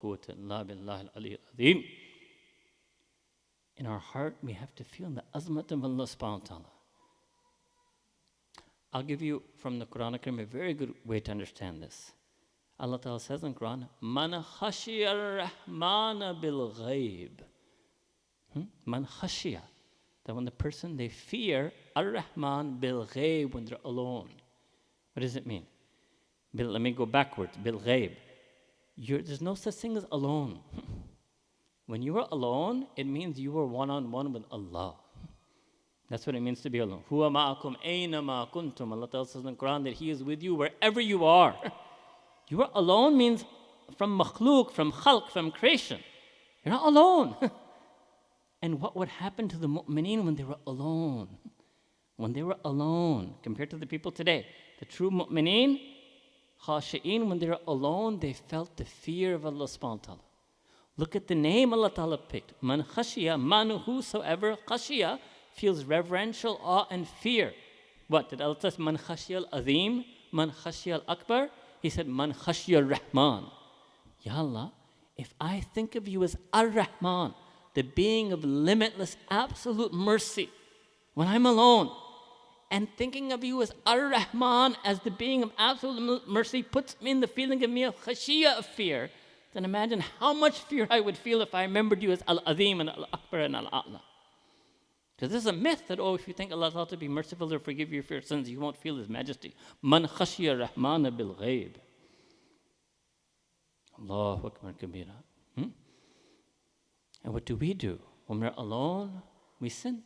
quwwata illa billahi al-ali al-azim. In our heart, we have to feel the azmat of Allah subhanahu wa ta'ala. I'll give you from the Quran Karim a very good way to understand this. Allah Ta'ala says in the Quran, Man khashiya ar-Rahmana bil ghaib. Man khashiya. That when the person, they fear ar-Rahman bil ghaib, when they're alone. What does it mean? Let me go backwards. Bil ghaib. There's no such thing as alone. When you are alone, it means you are one-on-one with Allah. That's what it means to be alone. Huwa ma'akum aynama kuntum. Allah Ta'ala says in the Quran that He is with you wherever you are. You are alone means from makhluk, from khalq, from creation. You're not alone. And what would happen to the mu'mineen when they were alone? When they were alone, compared to the people today, the true mu'mineen, khashi'een, when they were alone, they felt the fear of Allah subhanahu wa ta'ala. Look at the name Allah Ta'ala picked. Man khashiya, man whosoever khashiya feels reverential awe and fear. What? Did Allah say man khashiya al-azim, man khashiya al-akbar? He said man khashiya ar-Rahman. Ya Allah, if I think of you as ar-Rahman, the being of limitless absolute mercy, when I'm alone, and thinking of you as ar-Rahman, as the being of absolute mercy, puts me in the feeling of me of khashiya, of fear, then imagine how much fear I would feel if I remembered you as Al-Azim and Al-Akbar and Al-A'la. Because this is a myth that, if you think Allah ought to be merciful or forgive you for your sins, you won't feel His majesty. Man khashiya rahmana bil ghaib. Allahu Akbar kabira. And what do? When we're alone, we sin.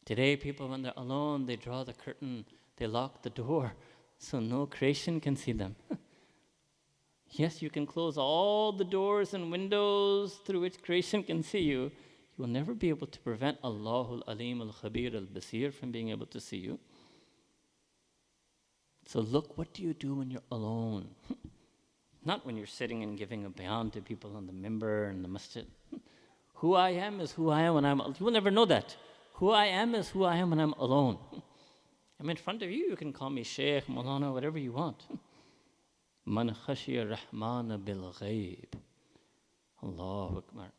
Today, people, when they're alone, they draw the curtain, they lock the door, so no creation can see them. Yes, you can close all the doors and windows through which creation can see you. You will never be able to prevent Allahul Alim al-Khabir al-Basir from being able to see you. So look, what do you do when you're alone? Not when you're sitting and giving a bayan to people on the mimbar and the masjid. Who I am is who I am when I'm alone. You will never know that. Who I am is who I am when I'm alone. I'm in front of you. You can call me Shaykh, Maulana, whatever you want. Man khashiya rahmana bil ghaib. Allahu Akbar.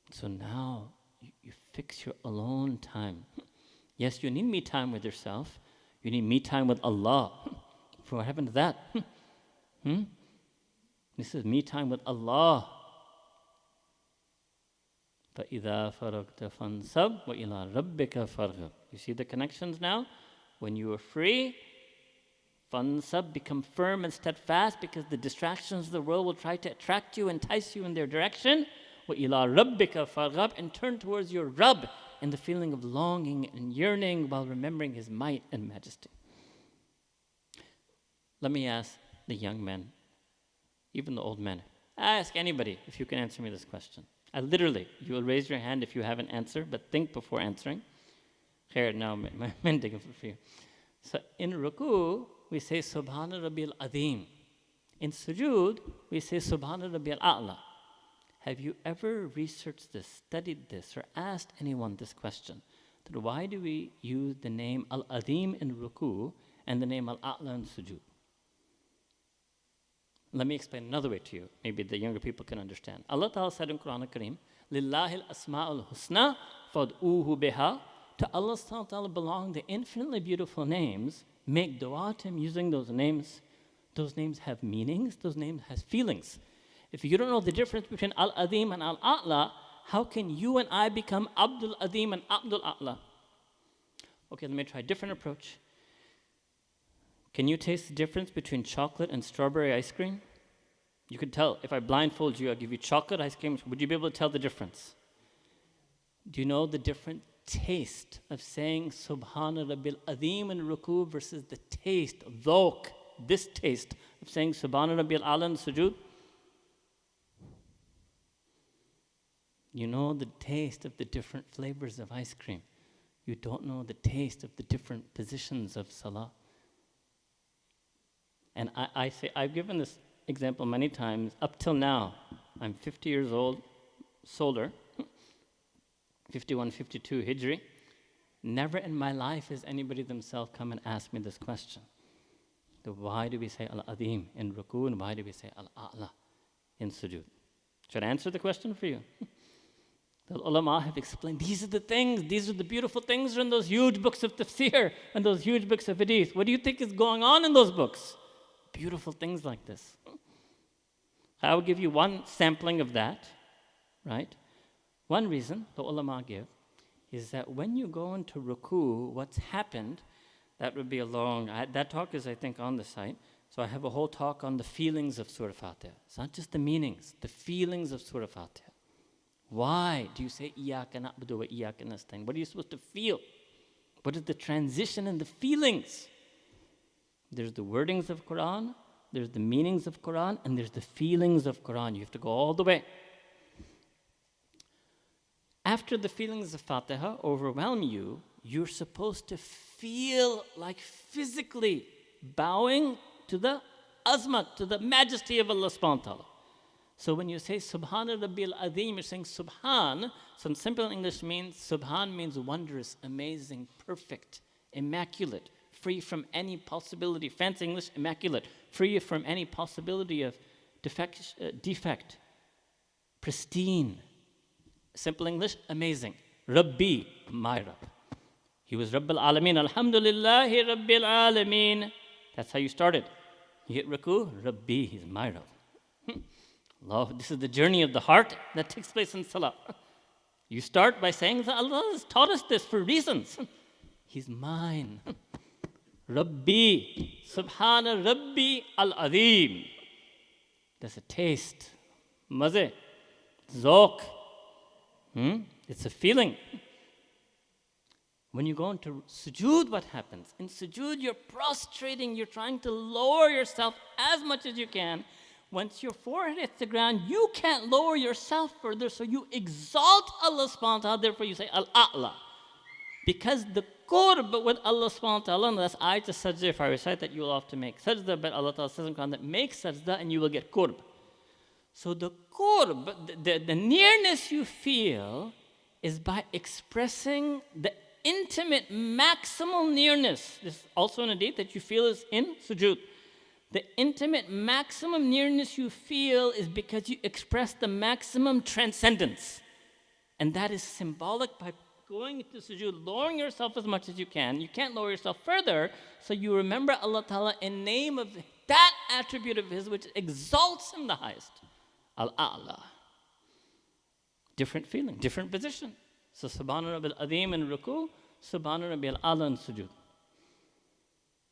So now you fix your alone time. Yes, you need me time with yourself. You need me time with Allah. For what happened to that? This is me time with Allah. فَإِذَا فَرَغْتَ فَانْصَبْ وَإِلَىٰ رَبِّكَ فَارْغَبْ. You see the connections now? When you are free, fansab, become firm and steadfast, because the distractions of the world will try to attract you, entice you in their direction. وَإِلَىٰ رَبِّكَ فَارْغَبْ, and turn towards your Rabb in the feeling of longing and yearning while remembering His might and majesty. Let me ask the young men, even the old men. I ask anybody if you can answer me this question. You will raise your hand if you have an answer, but think before answering. Here, now, men dig for you. So in ruku, we say Subhana Rabbil Azim. In sujood, we say Subhana Rabbil A'la. Have you ever researched this, studied this, or asked anyone this question? That why do we use the name Al-Azim in ruku and the name Al-A'la in sujood? Let me explain another way to you. Maybe the younger people can understand. Allah Ta'ala said in Quran Kareem, Lillahi al-asma'ul husna fad'uhu biha. To Allah Ta'ala belong the infinitely beautiful names. Make dua to Him using those names. Those names have meanings. Those names have feelings. If you don't know the difference between Al-Azim and Al-A'la, how can you and I become Abdul Azim and Abdul A'la? Okay, let me try a different approach. Can you taste the difference between chocolate and strawberry ice cream? You could tell. If I blindfold you, I'll give you chocolate ice cream. Would you be able to tell the difference? Do you know the different taste of saying Subhana Rabbil Azim in ruku versus the taste, dhawq, this taste of saying Subhana Rabbil A'la in sujood? You know the taste of the different flavors of ice cream. You don't know the taste of the different positions of salah. And I say, I've given this example many times. Up till now, I'm 50 years old, solar, 51, 52 Hijri. Never in my life has anybody themselves come and asked me this question. So why do we say Al-Azim in ruku and why do we say Al-A'la in sujood? Should I answer the question for you? The ulama have explained, these are the things, these are the beautiful things in those huge books of tafsir and those huge books of hadith. What do you think is going on in those books? Beautiful things like this. I will give you one sampling of that, right? One reason the ulama give is that when you go into ruku, what's happened, that would be a long, that talk is I think on the site, so I have a whole talk on the feelings of Surah Fatiha. It's not just the meanings, the feelings of Surah Fatiha. Why do you say Iyaka na'budu wa Iyaka nasta'in? What are you supposed to feel? What is the transition in the feelings? There's the wordings of Quran, there's the meanings of Quran, and there's the feelings of Quran. You have to go all the way. After the feelings of Fatiha overwhelm you, you're supposed to feel like physically bowing to the azmat, to the majesty of Allah subhanahu wa ta'ala. So when you say Subhana Rabbil Azim, you're saying Subhan. So in simple English means, Subhan means wondrous, amazing, perfect, immaculate, free from any possibility, fancy English, immaculate, free from any possibility of defect, pristine. Simple English, amazing. Rabbi, my Rabb. He was Rabbil Alameen. Alhamdulillahi Rabbil Alameen. That's how you started. You hit Ruku, Rabbi, he's my Rabb. Allah, this is the journey of the heart that takes place in Salah. You start by saying that Allah has taught us this for reasons. He's mine. Rabbi, Subhana Rabbi Al-Azim. There's a taste, maze, zawq. It's a feeling. When you go into sujood, what happens? In sujood, you're prostrating, you're trying to lower yourself as much as you can. Once your forehead hits the ground, you can't lower yourself further, so you exalt Allah subhanahu wa ta'ala, therefore you say Al-A'la. Because the qurb with Allah subhanahu wa ta'ala, and that's ayat sajda, if I recite that, you will have to make sajda, but Allah ta'ala says in Quran that make sajda and you will get qurb. So the qurb, the nearness you feel is by expressing the intimate, maximal nearness. This is also an hadith that you feel is in sujood. The intimate maximum nearness you feel is because you express the maximum transcendence. And that is symbolic by going into sujood, lowering yourself as much as you can. You can't lower yourself further, so you remember Allah Ta'ala in name of that attribute of His which exalts Him the highest. Al-A'la. Different feeling, different position. So Subhana Rabbil Azim in ruku, Subhana Rabbil A'la in sujood.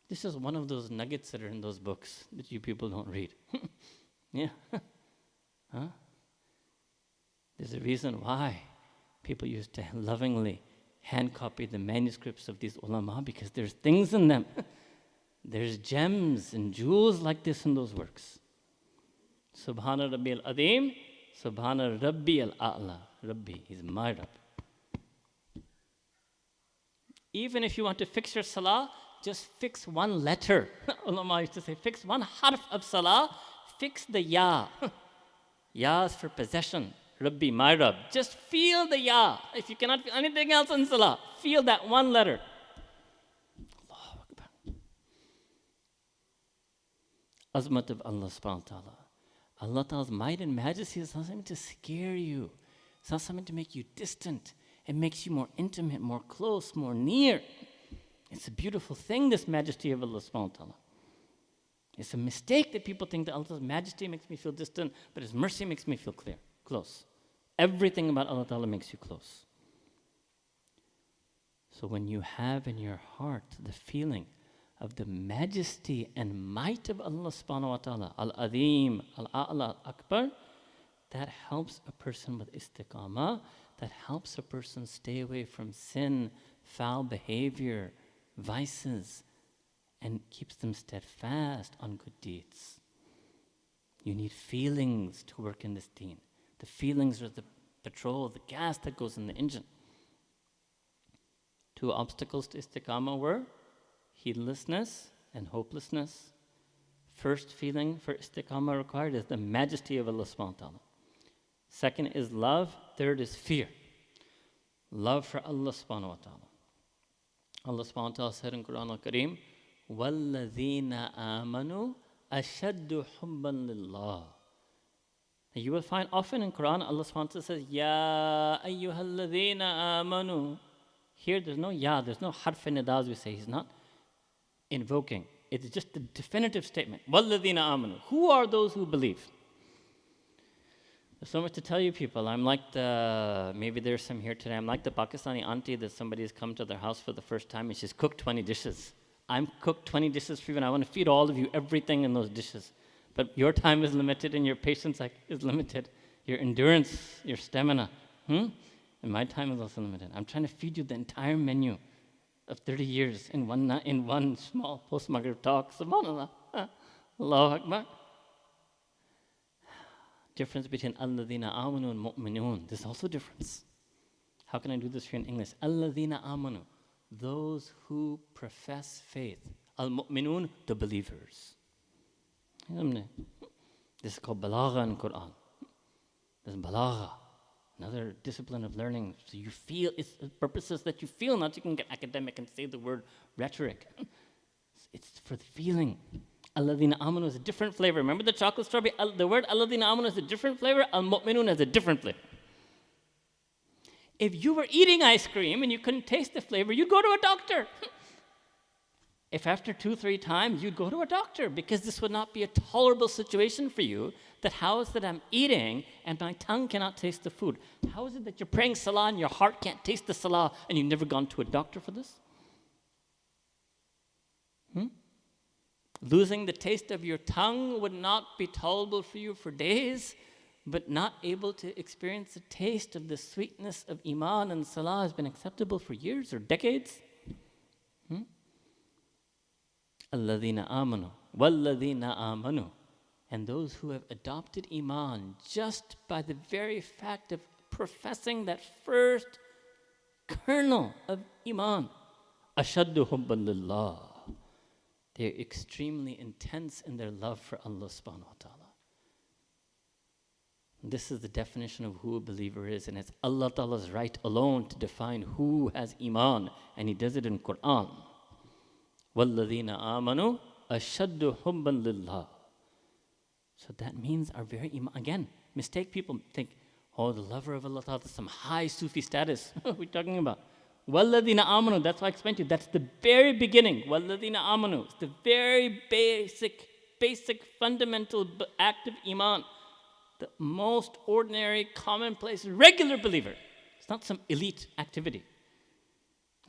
This is one of those nuggets that are in those books that you people don't read. Yeah. Huh? There's a reason why people used to lovingly hand copy the manuscripts of these ulama, because there's things in them. There's gems and jewels like this in those works. Subhana Rabbi al-Azim, Subhana Rabbi al-A'la. Rabbi, he's my Rabb. Even if you want to fix your salah, just fix one letter. Ulama used to say, fix one harf of salah, fix the ya. Ya is for possession. Rabbi, my Rabb. Just feel the ya. If you cannot feel anything else in salah, feel that one letter. Allahu Akbar. Azmat of Allah subhanahu wa ta'ala. Allah Ta'ala's might and majesty is not something to scare you. It's not something to make you distant. It makes you more intimate, more close, more near. It's a beautiful thing, this majesty of Allah subhanahu wa ta'ala. It's a mistake that people think that Allah's majesty makes me feel distant, but His mercy makes me feel close. Everything about Allah Ta'ala makes you close. So when you have in your heart the feeling of the majesty and might of Allah subhanahu wa ta'ala, Al-Azim, Al-A'la, Al-Akbar, that helps a person with istiqamah, that helps a person stay away from sin, foul behavior, vices, and keeps them steadfast on good deeds. You need feelings to work in this deen. The feelings are the petrol, the gas that goes in the engine. 2 obstacles to istiqamah were heedlessness and hopelessness. First feeling for istiqamah required is the majesty of Allah subhanahu wa ta'ala. Second is love. Third is fear. Love for Allah subhanahu wa ta'ala. Allah subhanahu wa ta'ala said in Quran al-Kareem, وَالَّذِينَ آمَنُوا أَشَدُّ حُبًّا لِلَّهِ. You will find often in Quran, Allah subhanahu wa ta'ala says, Ya ayyuhalladhina amanu. Here there's no ya, there's no harf nida as we say. He's not invoking. It's just a definitive statement. Walladhina amanu. Who are those who believe? There's so much to tell you people. I'm like maybe there's some here today, I'm like the Pakistani auntie that somebody has come to their house for the first time and she's cooked 20 dishes. I'm cooked 20 dishes for you and I want to feed all of you everything in those dishes. But your time is limited and your patience is limited. Your endurance, your stamina. And my time is also limited. I'm trying to feed you the entire menu of 30 years in one small post-Maghrib talk. Subhanallah. Allahu Akbar. Difference between Alladhina amanu and mu'minun. There's also difference. How can I do this for you in English? Alladhina amanu. Those who profess faith. Al-mu'minun, the believers. This is called balagha in Quran. This is balagha, another discipline of learning. So you feel, it's the purposes that you feel, not you can get academic and say the word rhetoric. It's for the feeling. Alladhina amanu is a different flavor. Remember the chocolate strawberry? The word alladhina amanu is a different flavor. Al-mu'minun is a different flavor. If you were eating ice cream and you couldn't taste the flavor, you'd go to a doctor. If after 2-3 times, you'd go to a doctor because this would not be a tolerable situation for you, that how is that I'm eating and my tongue cannot taste the food? How is it that you're praying salah and your heart can't taste the salah and you've never gone to a doctor for this? Losing the taste of your tongue would not be tolerable for you for days, but not able to experience the taste of the sweetness of iman and salah has been acceptable for years or decades. Alladhina amanu, walladhina amanu. And those who have adopted iman just by the very fact of professing that first kernel of iman. Ashaddu hubban lillah. They're extremely intense in their love for Allah subhanahu wa ta'ala. This is the definition of who a believer is, and it's Allah Ta'ala's right alone to define who has iman, and He does it in Quran. وَالَّذِينَ آمَنُوا أَشَدُّ حُبًّا لِلَّهِ. So that means our very iman. Again, mistake people think, oh, the lover of Allah Ta'ala is some high Sufi status. What are we talking about? وَالَّذِينَ آمَنُوا. That's why I explained to you. That's the very beginning. وَالَّذِينَ آمَنُوا. It's the very basic, fundamental act of iman. The most ordinary, commonplace, regular believer. It's not some elite activity.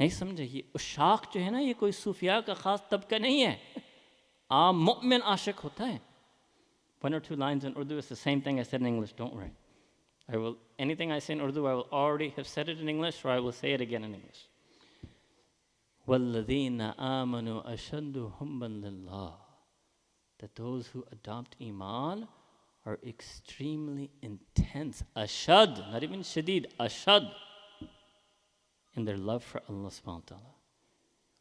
नहीं समझे ये उशाक जो है ना ये कोई सूफिया का खास तबका नहीं है आम मुअमिन आशिक होता है 1 or 2 lines in Urdu is the same thing I said in English, don't worry. Anything I say in Urdu I will already have said it in English or I will say it again in English. وَالَّذِينَ آمَنُوا أَشَدُّ حُبًّا لِلَّهِ. That those who adopt iman are extremely intense. Ashad, not even shadid, ashad. In their love for Allah subhanahu wa ta'ala.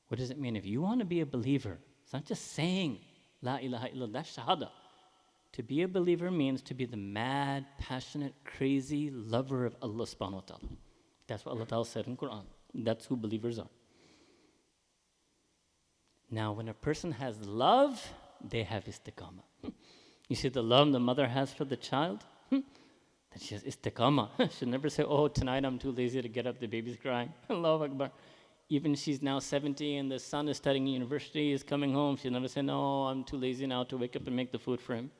What does it mean? If you want to be a believer, it's not just saying La ilaha illallah, that's shahada. To be a believer means to be the mad, passionate, crazy lover of Allah subhanahu wa ta'ala. That's what Allah ta'ala said in Quran. That's who believers are. Now, when a person has love, they have istiqamah. You see the love the mother has for the child? That she has istiqamah. She'll never say, oh, tonight I'm too lazy to get up, the baby's crying. Allahu Akbar. Even she's now 70 and the son is studying university, is coming home. She'll never say, no, I'm too lazy now to wake up and make the food for him.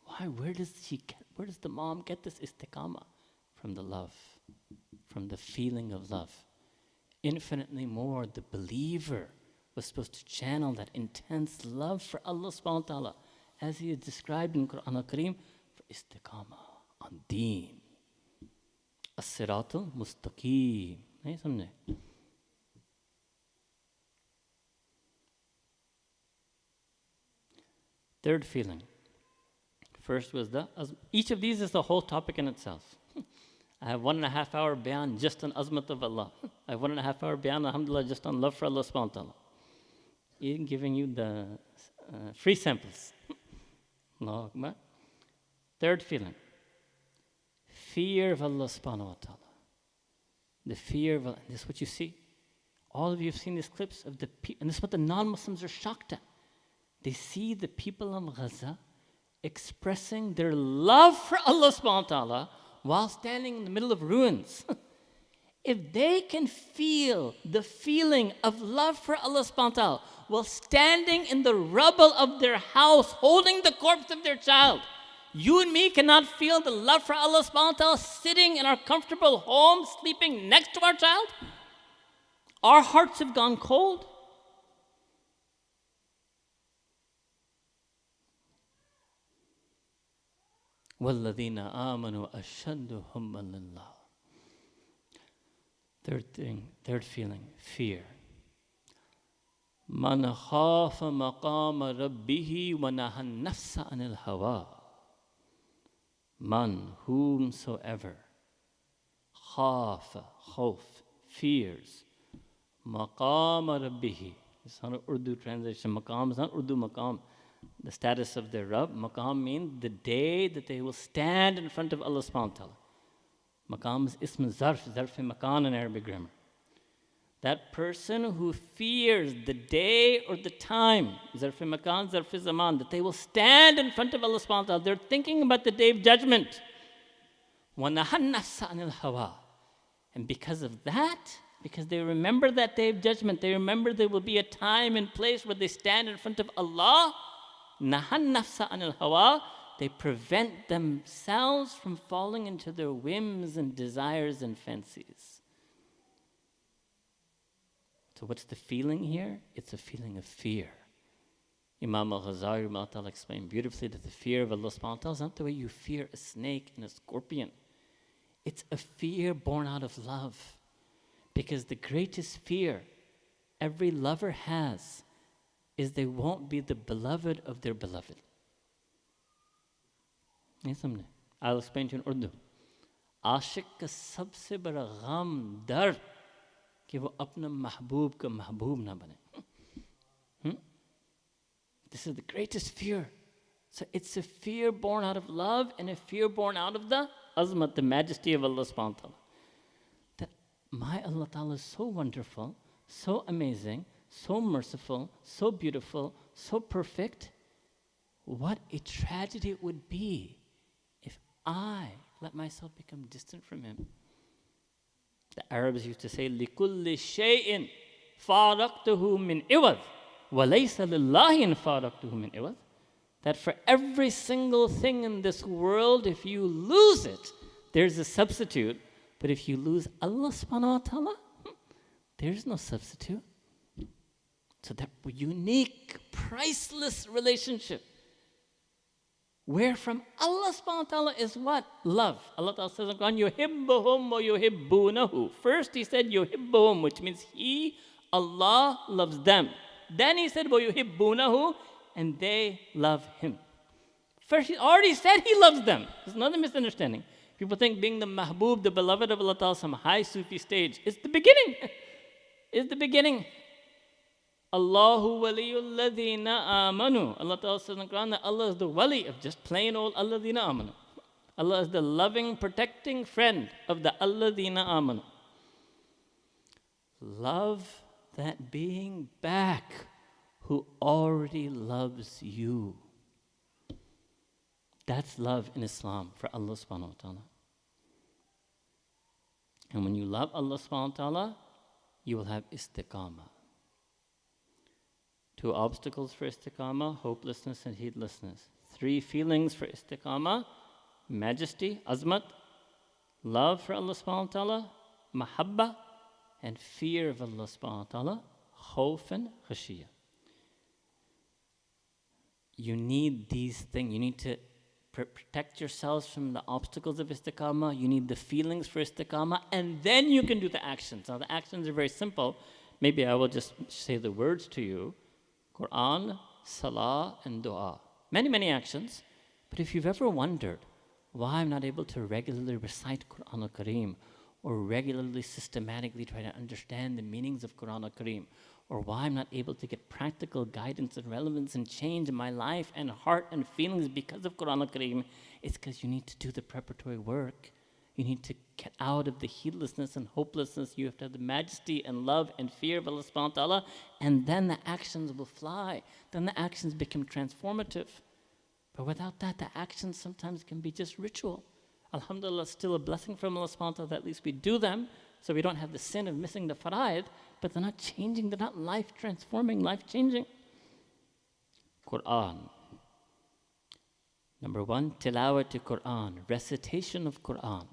Why? Where does the mom get this istiqamah? From the love, from the feeling of love. Infinitely more, the believer was supposed to channel that intense love for Allah subhanahu wa ta'ala, as He is described in Quran al-Kareem, for istiqamah. On deen. As-siratul mustaqim. Nahi samjhe? Third feeling. First was each of these is the whole topic in itself. I have 1.5 hour bayan just on azmat of Allah. I have 1.5 hour bayan, alhamdulillah, just on love for Allah subhanahu wa ta'ala. Even giving you the free samples. Allahu Akbar. Third feeling. Fear of Allah subhanahu wa ta'ala. The fear of Allah. This is what you see. All of you have seen these clips of the people, and this is what the non-Muslims are shocked at. They see the people of Gaza expressing their love for Allah subhanahu wa ta'ala while standing in the middle of ruins. If they can feel the feeling of love for Allah subhanahu wa ta'ala while standing in the rubble of their house, holding the corpse of their child, you and me cannot feel the love for Allah subhanahu wa ta'ala sitting in our comfortable home, sleeping next to our child? Our hearts have gone cold. وَالَّذِينَ آمَنُوا أَشَدُّ حُبًّا لِلَّهِ. Third feeling, fear. مَنْ خَافَ مَقَامَ رَبِّهِ وَنَهَى النَّفْسَ عَنِ الْهَوَىٰ. Man, whomsoever, khafa, khawf, fears, maqam rabbihi. It's not an Urdu translation. Maqam is not Urdu maqam. The status of their Rabb. Maqam means the day that they will stand in front of Allah subhanahu wa ta'ala. Maqam is ism zarf makan in Arabic grammar. That person who fears the day or the time, zarf makan, zarf zaman, that they will stand in front of Allah subhanahu wa ta'ala. They're thinking about the day of judgment. وَنَهَى النَّفْسَ عَنِ الْهَوَىٰ. And because of that, because they remember that day of judgment, they remember there will be a time and place where they stand in front of Allah, نَهَى النَّفْسَ عَنِ الْهَوَىٰ. They prevent themselves from falling into their whims and desires and fancies. So what's the feeling here? It's a feeling of fear. Imam al-Ghazali explained beautifully that the fear of Allah subhanahu wa ta'ala is not the way you fear a snake and a scorpion. It's a fear born out of love. Because the greatest fear every lover has is they won't be the beloved of their beloved. I'll explain to you in Urdu. आशिक का सबसे बड़ा गम डर कि वो अपना महबूब का महबूब ना बने. This is the greatest fear. So it's a fear born out of love and a fear born out of the azmat, the majesty of Allah subhanahu wa ta'ala. That my Allah ta'ala is so wonderful, so amazing, so merciful, so beautiful, so perfect. What a tragedy it would be if I let myself become distant from Him. The Arabs used to say, لِكُلِّ شَيْءٍ فَارَقْتُهُ مِنْ إِوَذٍ وَلَيْسَ لِلَّهِ فَارَقْتُهُ مِنْ إِوَذٍ. That for every single thing in this world, if you lose it, there's a substitute. But if you lose Allah subhanahu wa ta'ala, there's no substitute. So that unique, priceless relationship, where from Allah subhanahu wa ta'ala is what? Love. Allah ta'ala says in the Quran, يُحِبُّهُمْ وَيُحِبُّونَهُ. First He said يُحِبُّهُمْ, which means He, Allah, loves them. Then He said وَيُحِبُّونَهُ, and they love Him. First He already said He loves them. There's another misunderstanding. People think being the mahbub, the beloved of Allah ta'ala, some high Sufi stage. It's the beginning. It's the beginning. Allahu waliyul ladhina amanu. Allah ta'ala says in the Quran that Allah is the wali of just plain old alladhina amanu. Allah is the loving, protecting friend of the alladhina amanu. Love that being back who already loves you. That's love in Islam for Allah subhanahu wa ta'ala. And when you love Allah subhanahu wa ta'ala, you will have istiqamah. Two obstacles for istiqamah, hopelessness and heedlessness. Three feelings for istiqamah: majesty, azmat, love for Allah subhanahu wa ta'ala, mahabba, and fear of Allah subhanahu wa ta'ala, khawf and khashiyah. You need these things. You need to protect yourselves from the obstacles of istiqamah. You need the feelings for istiqamah, and then you can do the actions. Now the actions are very simple. Maybe I will just say the words to you. Quran, Salah, and Dua. Many, many actions. But if you've ever wondered why I'm not able to regularly recite Quran al-Kareem, or regularly, systematically try to understand the meanings of Quran al-Kareem, or why I'm not able to get practical guidance and relevance and change in my life and heart and feelings because of Quran al-Kareem, it's because you need to do the preparatory work. You need to get out of the heedlessness and hopelessness. You have to have the majesty and love and fear of Allah subhanahu wa ta'ala, and then the actions will fly. Then the actions become transformative. But without that, the actions sometimes can be just ritual. Alhamdulillah, still a blessing from Allah subhanahu wa ta'ala that at least we do them, so we don't have the sin of missing the fara'id, but they're not changing, they're not life transforming, life changing. Quran. Number one, tilawat to Quran, recitation of Quran.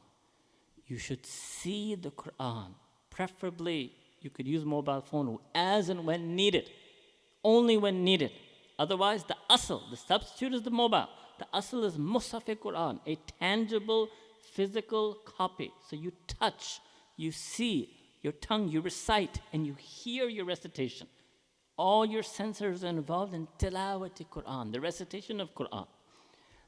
You should see the Quran. Preferably, you could use mobile phone as and when needed. Only when needed. Otherwise, the asl, the substitute is the mobile. The asl is Musaf Quran, a tangible, physical copy. So you touch, you see, your tongue, you recite, and you hear your recitation. All your senses are involved in tilawat Quran, the recitation of Quran.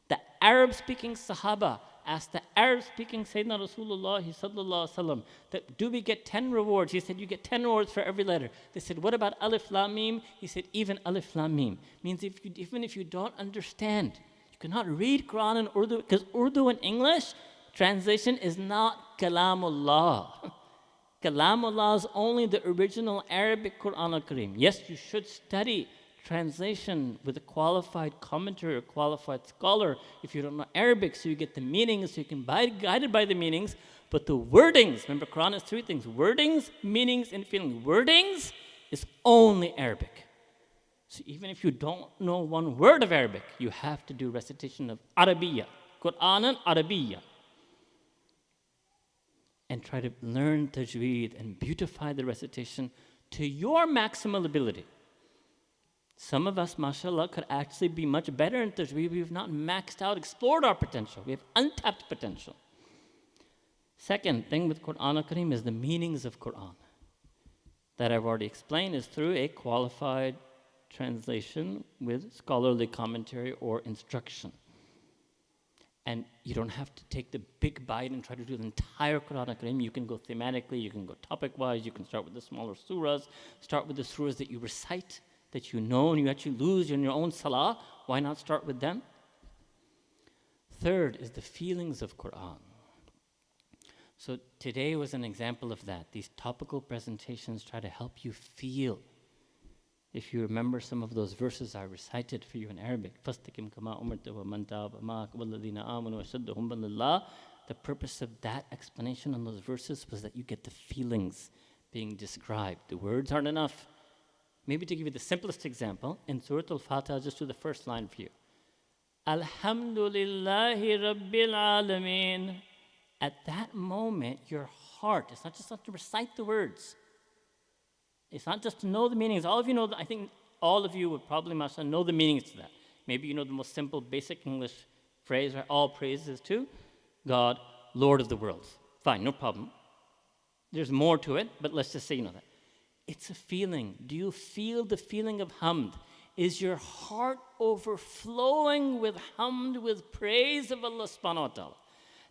The Arab-speaking Sahaba asked the Arab-speaking Sayyidina Rasulullah sallallahu alaihi wasallam that do we get 10 rewards? He said, you get 10 rewards for every letter. They said, what about Alif Lam Mim? He said, even Alif Lam Mim. Means even if you don't understand, you cannot read Quran in Urdu, because Urdu in English, translation is not Kalamullah. Kalamullah is only the original Arabic Quran al-Kareem. Yes, you should study translation with a qualified commentator, a qualified scholar, if you don't know Arabic, so you get the meanings, so you can be guided by the meanings. But the wordings, remember Quran is 3 things: wordings, meanings, and feelings. Wordings is only Arabic. So even if you don't know one word of Arabic, you have to do recitation of Arabiya, Quran and Arabiya. And try to learn tajweed and beautify the recitation to your maximal ability. Some of us, mashallah, could actually be much better in tajweed. We have not maxed out, explored our potential. We have untapped potential. Second thing with Quran al-Kareem is the meanings of Quran. That I've already explained is through a qualified translation with scholarly commentary or instruction. And you don't have to take the big bite and try to do the entire Quran al-Kareem. You can go thematically, you can go topic-wise, you can start with the smaller surahs, start with the surahs that you recite, that you know and you actually lose in your own salah. Why not start with them? Third is the feelings of Quran. So today was an example of that. These topical presentations try to help you feel. If you remember some of those verses I recited for you in Arabic, فَاسْتَقِمْ كَمَا أُمِرْتَ وَمَنْ تَابَ مَعَكَ وَالَّذِينَ آمَنُوا وَأَشَدُّ حُبًّا لِلَّهِ. The purpose of that explanation on those verses was that you get the feelings being described. The words aren't enough. Maybe to give you the simplest example, in Surah Al-Fatiha, I'll just do the first line for you. Alhamdulillahi Rabbil Alameen. At that moment, your heart, it's not just to recite the words. It's not just to know the meanings. All of you know, I think all of you would probably, mashallah, know the meanings to that. Maybe you know the most simple, basic English phrase, right? All praises to God, Lord of the worlds. Fine, no problem. There's more to it, but let's just say you know that. It's a feeling. Do you feel the feeling of hamd? Is your heart overflowing with hamd, with praise of Allah subhanahu wa ta'ala?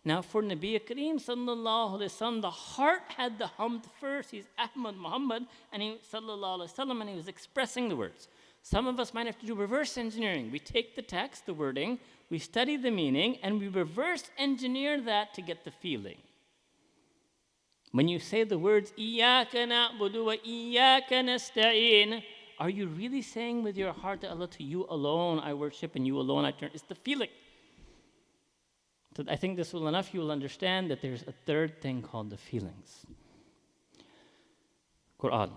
Now for Nabi Kareem sallallahu alayhi wa sallam, the heart had the hamd first. He's Ahmed Muhammad, and he sallallahu alayhi wa sallam, and he was expressing the words. Some of us might have to do reverse engineering. We take the text, the wording, we study the meaning, and we reverse engineer that to get the feeling. When you say the words, إِيَّاكَ نَعْبُدُ وَإِيَّاكَ نَسْتَعِينُ, are you really saying with your heart that Allah, to you alone I worship and you alone I turn? It's the feeling. So I think this will enough, you will understand that there's a third thing called the feelings. Quran.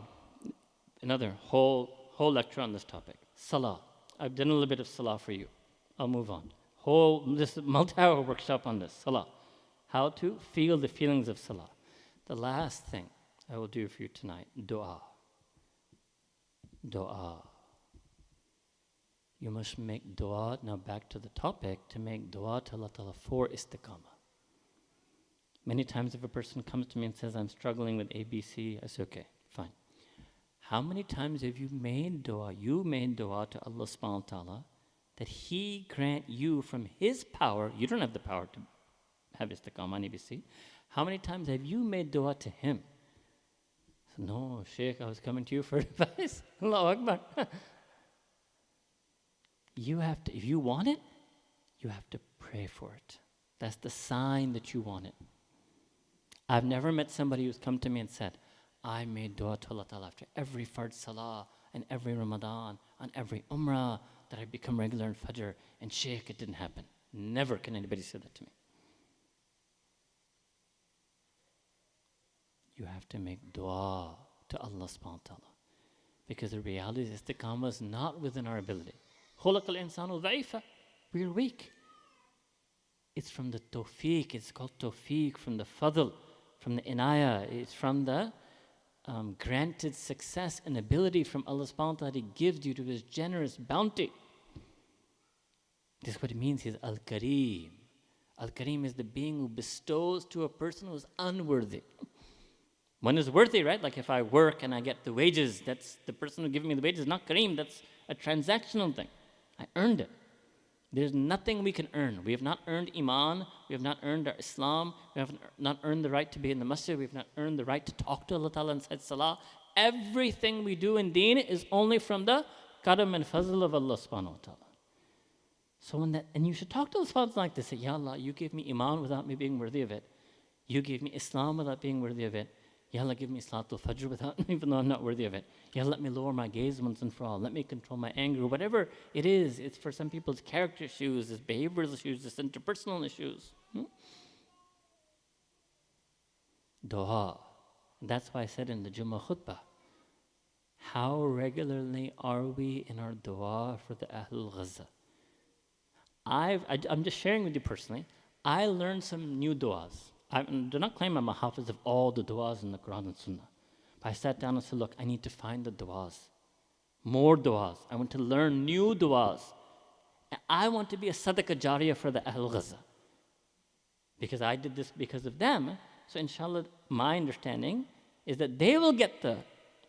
Another whole lecture on this topic. Salah. I've done a little bit of salah for you. I'll move on. This multi-hour workshop on this. Salah. How to feel the feelings of salah. The last thing I will do for you tonight, dua. Dua. You must make dua, now back to the topic, to make dua to Allah Ta'ala for istiqamah. Many times if a person comes to me and says, I'm struggling with ABC, I say, okay, fine. How many times have you made dua? You made dua to Allah subhanahu wa ta'ala that He grant you from His power. You don't have the power to have istiqamah on ABC. How many times have you made dua to Him? So, no, Shaykh, I was coming to you for advice. Allahu Akbar. You have to, if you want it, you have to pray for it. That's the sign that you want it. I've never met somebody who's come to me and said, I made dua to Allah Ta'ala after every Fard Salah and every Ramadan and every Umrah that I become regular in Fajr, and Shaykh, it didn't happen. Never can anybody say that to me. You have to make dua to Allah subhanahu wa ta'ala. Because the reality is istiqamah is not within our ability. خُلَقَ الْإِنسَانُ ضَعِيفًا. We're weak. It's from the tawfiq. It's called tawfiq, from the fadl, from the inayah. It's from the granted success and ability from Allah subhanahu wa ta'ala He gives you to His generous bounty. This is what it means. He's Al-Kareem. Al-Kareem is the being who bestows to a person who is unworthy. One is worthy, right? Like if I work and I get the wages, that's the person who gives me the wages, not Kareem. That's a transactional thing. I earned it. There's nothing we can earn. We have not earned Iman. We have not earned our Islam. We have not earned the right to be in the masjid. We have not earned the right to talk to Allah Ta'ala inside Salah. Everything we do in deen is only from the karam and fazl of Allah subhanahu wa ta'ala. So and you should talk to Allah subhanahu wa ta'ala like this. Say, Ya Allah, you gave me Iman without me being worthy of it. You gave me Islam without being worthy of it. Ya Allah, give me Salatul Fajr without, even though I'm not worthy of it. Ya Allah, let me lower my gaze once and for all. Let me control my anger. Whatever it is, it's for some people's character issues, it's behavioral issues, it's interpersonal issues. Dua. That's why I said in the Jummah khutbah, how regularly are we in our dua for the Ahlul Gaza? I'm just sharing with you personally, I learned some new duas. I do not claim I'm a hafiz of all the du'as in the Quran and Sunnah. But I sat down and said, look, I need to find the du'as. More du'as. I want to learn new du'as. And I want to be a sadaqah jariyah for the Ahl Gaza. Because I did this because of them. So inshallah, my understanding is that they will get the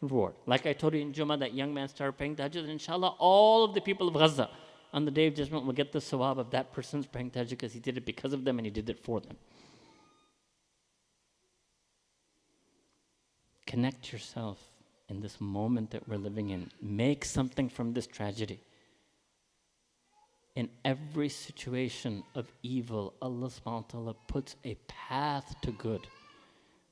reward. Like I told you in Jummah, that young man started praying tahajjud. And inshallah, all of the people of Gaza on the Day of Judgment will get the sawab of that person's praying tahajjud because he did it because of them and he did it for them. Connect yourself in this moment that we're living in. Make something from this tragedy. In every situation of evil, Allah subhanahu wa ta'ala puts a path to good.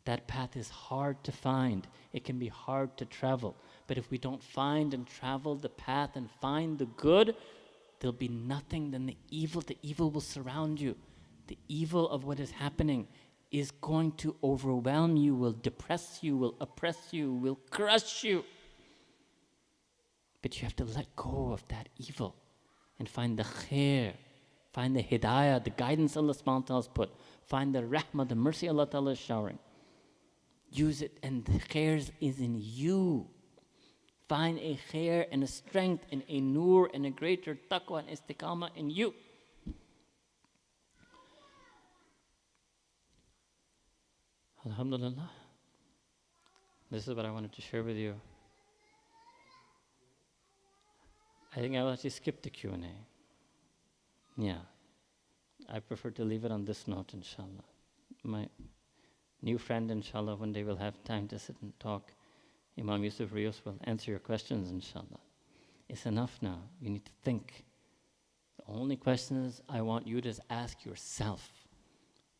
That path is hard to find. It can be hard to travel. But if we don't find and travel the path and find the good, there'll be nothing than the evil. The evil will surround you. The evil of what is happening is going to overwhelm you, will depress you, will oppress you, will crush you. But you have to let go of that evil and find the khair, find the hidayah, the guidance Allah subhanahu wa ta'ala has put, find the rahmah, the mercy Allah ta'ala is showering. Use it, and the khair is in you. Find a khair and a strength and a nur and a greater taqwa and istiqamah in you. Alhamdulillah. This is what I wanted to share with you. I think I'll actually skip the Q&A. Yeah. I prefer to leave it on this note, inshallah. My new friend, inshallah, one day we'll have time to sit and talk. Imam Yusuf Rios will answer your questions, inshallah. It's enough now. You need to think. The only question is, I want you to ask yourself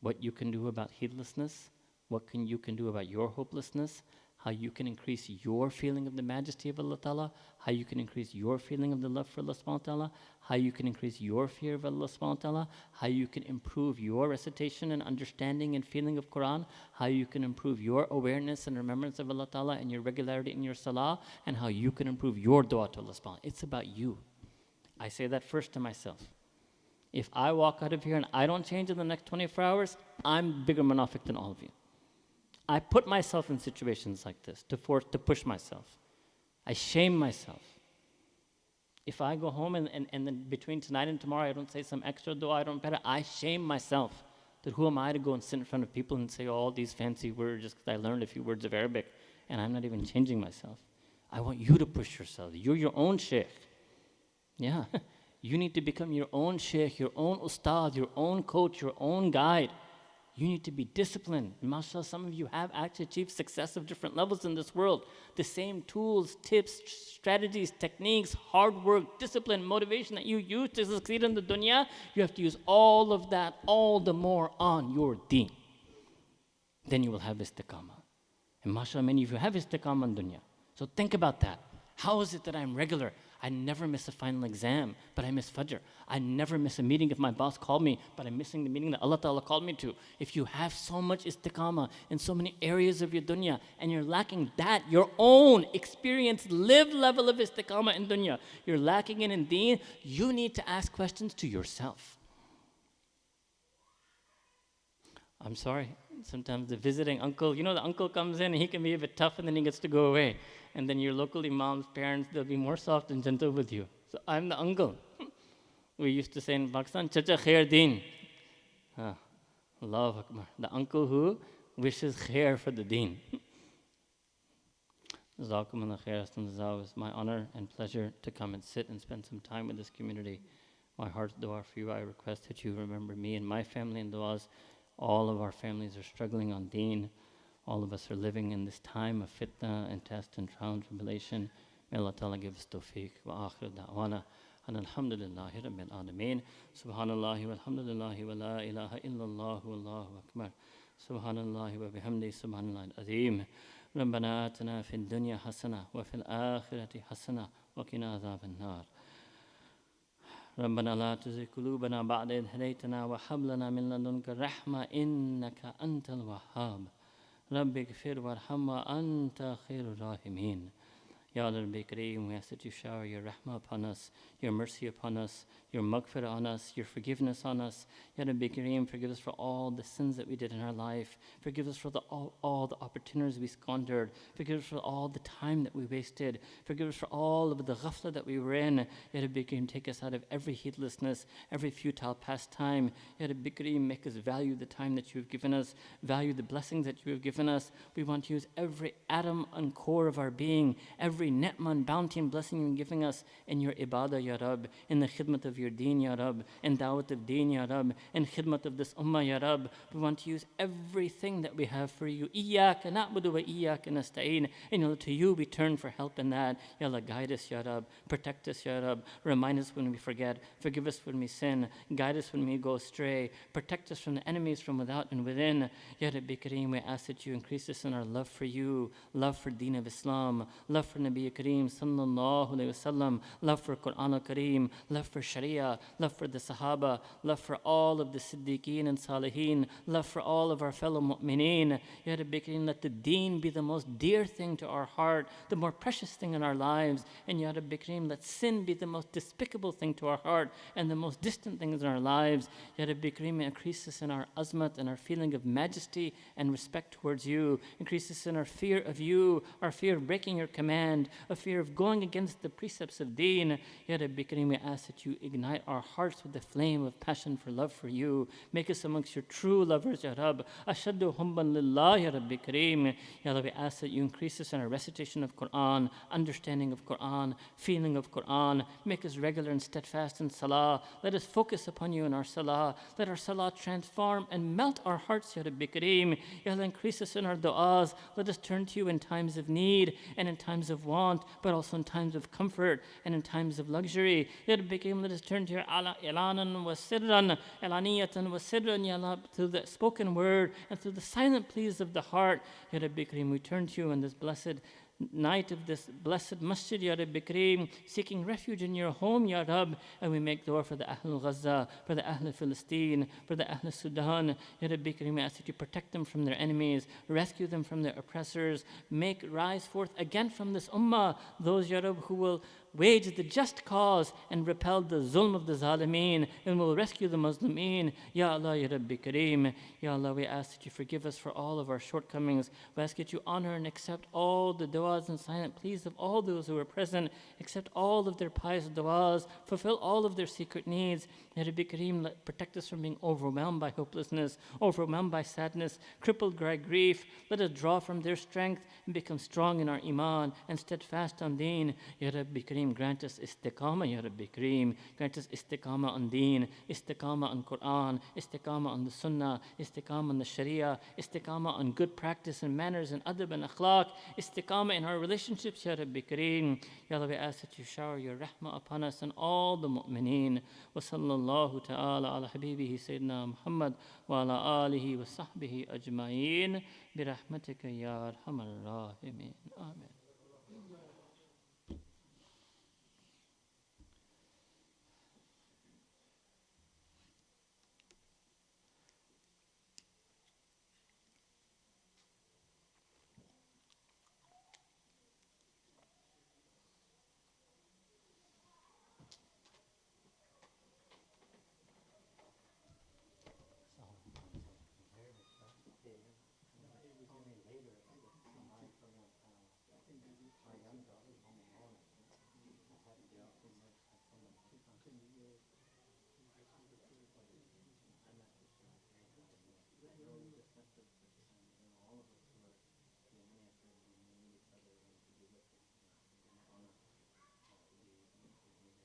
what you can do about heedlessness, what you can do about your hopelessness, how you can increase your feeling of the majesty of Allah Ta'ala, how you can increase your feeling of the love for Allah Subhanahu wa Ta'ala, how you can increase your fear of Allah Subhanahu wa Ta'ala, how you can improve your recitation and understanding and feeling of Quran, how you can improve your awareness and remembrance of Allah Ta'ala and your regularity in your salah, and how you can improve your dua to Allah Subhanahu wa Ta'ala. It's about you. I say that first to myself. If I walk out of here and I don't change in the next 24 hours, I'm bigger munafiq than all of you. I put myself in situations like this to push myself. I shame myself. If I go home and then between tonight and tomorrow I don't say some extra dua, I don't better, I shame myself. That who am I to go and sit in front of people and say all these fancy words just because I learned a few words of Arabic and I'm not even changing myself. I want you to push yourself. You're your own Shaykh. Yeah. You need to become your own Shaykh, your own ustad, your own coach, your own guide. You need to be disciplined. MashaAllah, some of you have actually achieved success of different levels in this world. The same tools, tips, strategies, techniques, hard work, discipline, motivation that you use to succeed in the dunya, you have to use all of that all the more on your deen. then you will have istiqamah. And mashallah, many of you have istiqamah in dunya. So think about that. How is it that I'm regular? I never miss a final exam, but I miss Fajr. I never miss a meeting if my boss called me, but I'm missing the meeting that Allah Ta'ala called me to. If you have so much istiqamah in so many areas of your dunya, and you're lacking that, your own experienced, lived level of istiqamah in dunya, you're lacking it in deen, you need to ask questions to yourself. I'm sorry, sometimes the visiting uncle, the uncle comes in and he can be a bit tough and then he gets to go away. And then your local imams, parents, they'll be more soft and gentle with you. So I'm the uncle. We used to say in Pakistan, Chacha khair deen. Allahu Akbar. The uncle who wishes khair for the deen. Jazakumullah khair. It's my honor and pleasure to come and sit and spend some time with this community. My heart's dua for you. I request that you remember me and my family in duas. All of our families are struggling on deen. All of us are living in this time of fitna and test and trial and tribulation. May Allah Ta'ala give us tawfiq. Wa akhir da'wana. And alhamdulillahi rabbil alameen. Subhanallahi walhamdulillahi wa la ilaha illallah wallahu akbar. Subhanallahi wa bihamdi subhanallahi al-azim. ربنا آتنا في الدنيا حسنة وفي الآخرة حسنة وقنا عذاب النار. ربنا لا تزغ قلوبنا بعد إذ هديتنا وهب لنا من لدنك رحمة إنك أنت الوهاب. رب اغفر وارحم وأنت خير الراحمين. Ya Rabbi Kareem, we ask that you shower your rahmah upon us, your mercy upon us, your maghfirah on us, your forgiveness on us. Ya Rabbi Kareem, forgive us for all the sins that we did in our life. Forgive us for all the opportunities we squandered. Forgive us for all the time that we wasted. Forgive us for all of the ghafla that we were in. Ya Rabbi Kareem, take us out of every heedlessness, every futile pastime. Ya Rabbi Kareem, make us value the time that you have given us, value the blessings that you have given us. We want to use every atom and core of our being, every ni'man, bounty and blessing you're giving us in your ibadah, Ya Rab, in the khidmat of your deen, Ya Rab, in dawat of deen, Ya Rab, in khidmat of this ummah, Ya Rab. We want to use everything that we have for you. Iyaka na'budu wa iyaka nasta'een. And to you we turn for help in that. Ya Allah, guide us, Ya Rab. Protect us, Ya Rab. Remind us when we forget. Forgive us when we sin. Guide us when we go astray. Protect us from the enemies from without and within. Ya Rabbi Kareem, we ask that you increase us in our love for you, love for deen of Islam, love for Nabi Kareem sallallahu alayhi wasallam, love for Quran al-Kareem, love for Sharia, love for the Sahaba, love for all of the Siddiqeen and Salihin, love for all of our fellow mu'mineen. Ya Rabbi Kareem, let the deen be the most dear thing to our heart, the more precious thing in our lives. And Ya Rabbi Kareem, let sin be the most despicable thing to our heart and the most distant things in our lives. Ya Rabbi Kareem, increase us in our azmat and our feeling of majesty and respect towards you. Increase us in our fear of you, our fear of breaking your command, a fear of going against the precepts of deen. Ya Rabbi Kareem, we ask that you ignite our hearts with the flame of passion for love for you. Make us amongst your true lovers, Ya Rab. Ashaddu humban lillah, Ya Rabbi Kareem. Ya Allah, we ask that you increase us in our recitation of Quran, understanding of Quran, feeling of Quran. Make us regular and steadfast in salah. Let us focus upon you in our salah. Let our salah transform and melt our hearts, Ya Rabbi Kareem. Ya Allah, increase us in our du'as. Let us turn to you in times of need and in times of want, but also in times of comfort and in times of luxury. Ya Rabbi Kareem, let us turn to your ilanan wa sirran, ilaniyatan wa sirran, Ya Allah, through the spoken word and through the silent pleas of the heart. Ya Rabbi Kareem, we turn to you in this blessed night of this blessed masjid, Ya Rabbi Kareem, seeking refuge in your home, Ya Rab, and we make dua for the Ahlul Gaza, for the Ahlul Philistine, for the Ahlul Sudan. Ya Rabbi Kareem, we ask that you protect them from their enemies, rescue them from their oppressors, make rise forth again from this ummah those, Ya Rab, who will wage the just cause and repel the zulm of the zalimeen and will rescue the Muslimin. Ya Allah, Ya Rabbi Kareem. Ya Allah, we ask that you forgive us for all of our shortcomings. We ask that you honor and accept all the du'as and silent pleas of all those who are present, accept all of their pious du'as, fulfill all of their secret needs. Ya Rabbi Kareem, protect us from being overwhelmed by hopelessness, overwhelmed by sadness, crippled by grief. Let us draw from their strength and become strong in our iman and steadfast on deen. Ya Rabbi Kareem, Kareem, grant us istiqamah, Ya Rabbi Kareem. Grant us istiqamah on deen, istiqamah on Quran, istiqamah on the sunnah, istiqamah on the sharia, istiqamah on good practice and manners and adab and akhlaq, istiqamah in our relationships, Ya Rabbi Kareem. Ya Allah, we ask that you shower your rahmah upon us and all the mu'mineen. Wa sallallahu ta'ala ala habibihi Sayyidina Muhammad wa ala alihi wa sahbihi ajma'een. Bi rahmatika ya arhamar rahimin. Amen.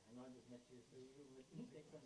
I know I just met you, so you would take some